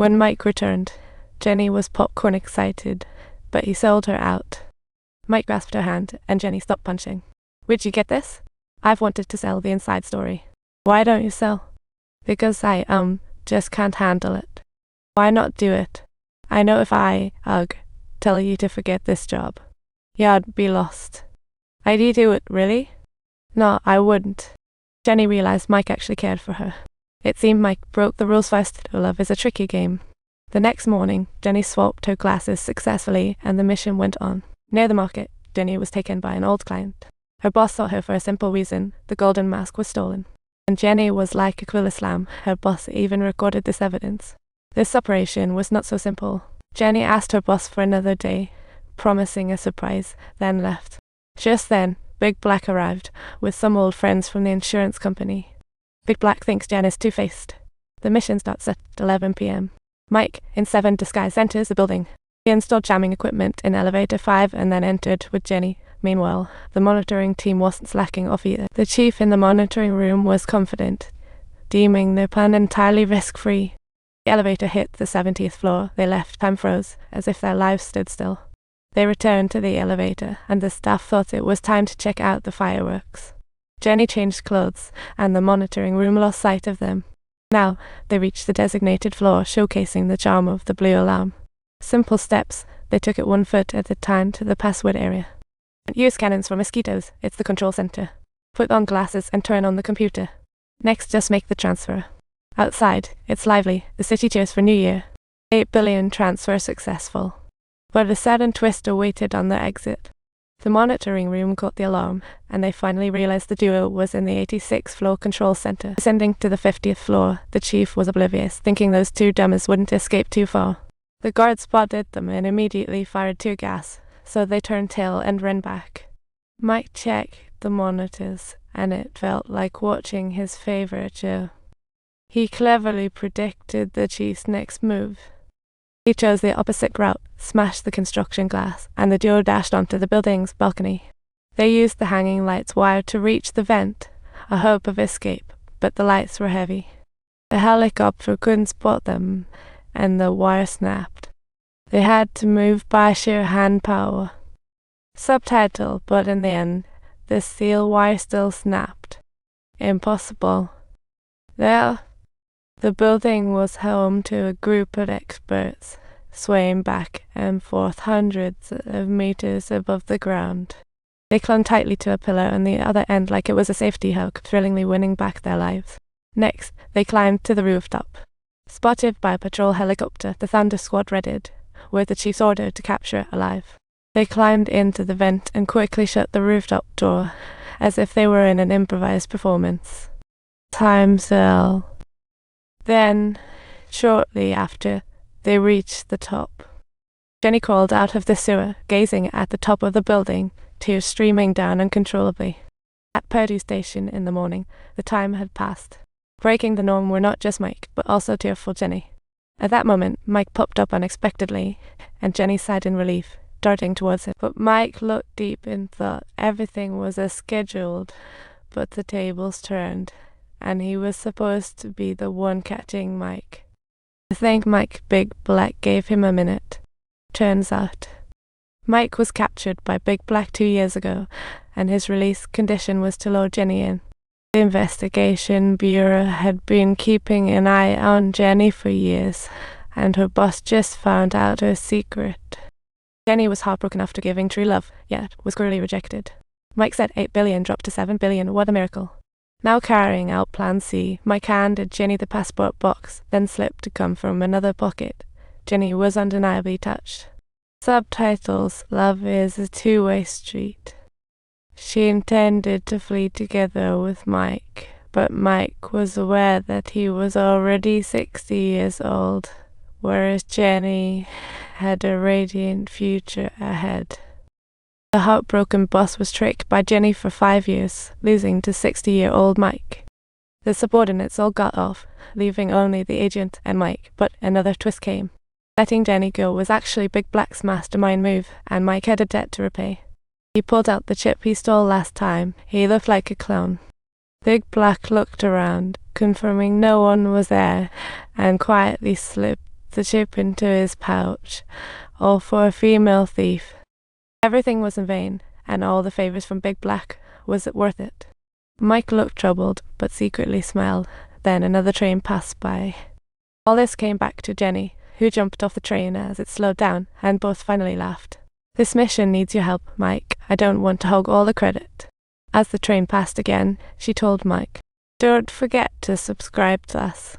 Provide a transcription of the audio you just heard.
When Mike returned, Jenny was popcorn excited, but he sold her out. Mike grasped her hand, and Jenny stopped punching. "Where'd you get this?" "I've wanted to sell the inside story." "Why don't you sell?" "Because I, just can't handle it." "Why not do it?" "I know if I, tell you to forget this job, you'd be lost." "I'd you do it, really?" "No, I wouldn't." Jenny realized Mike actually cared for her. It seemed Mike broke the rules first. Love is a tricky game. The next morning, Jenny swapped her glasses successfully, and the mission went on. Near the market, Jenny was taken by an old client. Her boss sought her for a simple reason: the golden mask was stolen. And Jenny was like a clueless lamb. Her boss even recorded this evidence. This operation was not so simple. Jenny asked her boss for another day, promising a surprise, then left. Just then, Big Black arrived, with some old friends from the insurance company. Big Black thinks Jen is two-faced. The mission starts at 11 p.m. Mike, in 7 disguise, enters the building. He installed jamming equipment in elevator 5 and then entered with Jenny. Meanwhile, the monitoring team wasn't slacking off either. The chief in the monitoring room was confident, deeming their plan entirely risk-free. The elevator hit the 70th floor. They left. Time froze, as if their lives stood still. They returned to the elevator, and the staff thought it was time to check out the fireworks. Jenny changed clothes, and the monitoring room lost sight of them. Now, they reached the designated floor, showcasing the charm of the blue alarm. Simple steps, they took it 1 foot at a time to the password area. Use cannons for mosquitoes, it's the control center. Put on glasses and turn on the computer. Next, just make the transfer. Outside, it's lively, the city cheers for New Year. 8 billion transfer successful. But a sudden twist awaited on their exit. The monitoring room caught the alarm, and they finally realized the duo was in the 86th floor control center. Ascending to the 50th floor, the chief was oblivious, thinking those two dummies wouldn't escape too far. The guard spotted them and immediately fired tear gas, so they turned tail and ran back. Mike checked the monitors, and it felt like watching his favorite show. He cleverly predicted the chief's next move. He chose the opposite route, smashed the construction glass, and the duo dashed onto the building's balcony. They used the hanging lights wire to reach the vent, a hope of escape, but the lights were heavy. The helicopter couldn't spot them, and the wire snapped. They had to move by sheer hand power. Subtitle, but in the end, the steel wire still snapped. Impossible. There, the building was home to a group of experts, swaying back and forth hundreds of meters above the ground. They clung tightly to a pillar on the other end like it was a safety hook, thrillingly winning back their lives. Next, they climbed to the rooftop. Spotted by a patrol helicopter, the Thunder Squad readied, with the chief's order to capture it alive. They climbed into the vent and quickly shut the rooftop door, as if they were in an improvised performance. Time fell. Then, shortly after, they reached the top. Jenny crawled out of the sewer, gazing at the top of the building, tears streaming down uncontrollably. At Purdue Station in the morning, the time had passed. Breaking the norm were not just Mike, but also tearful Jenny. At that moment, Mike popped up unexpectedly, and Jenny sighed in relief, darting towards him. But Mike looked deep in thought. Everything was as scheduled, but the tables turned, and he was supposed to be the one catching Mike. I think Mike Big Black gave him a minute. Turns out, Mike was captured by Big Black 2 years ago, and his release condition was to lure Jenny in. The investigation bureau had been keeping an eye on Jenny for years, and her boss just found out her secret. Jenny was heartbroken after giving true love, yet was cruelly rejected. Mike said 8 billion dropped to 7 billion, what a miracle. Now carrying out Plan C, Mike handed Jenny the passport box, then slipped to come from another pocket. Jenny was undeniably touched. Subtitles: Love is a two-way street. She intended to flee together with Mike, but Mike was aware that he was already 60 years old, whereas Jenny had a radiant future ahead. The heartbroken boss was tricked by Jenny for 5 years, losing to 60-year-old Mike. The subordinates all got off, leaving only the agent and Mike, but another twist came. Letting Jenny go was actually Big Black's mastermind move, and Mike had a debt to repay. He pulled out the chip he stole last time. He looked like a clown. Big Black looked around, confirming no one was there, and quietly slipped the chip into his pouch, all for a female thief. Everything was in vain, and all the favours from Big Black was it worth it? Mike looked troubled, but secretly smiled. Then another train passed by. All this came back to Jenny, who jumped off the train as it slowed down, and both finally laughed. This mission needs your help, Mike. I don't want to hog all the credit. As the train passed again, she told Mike, "Don't forget to subscribe to us."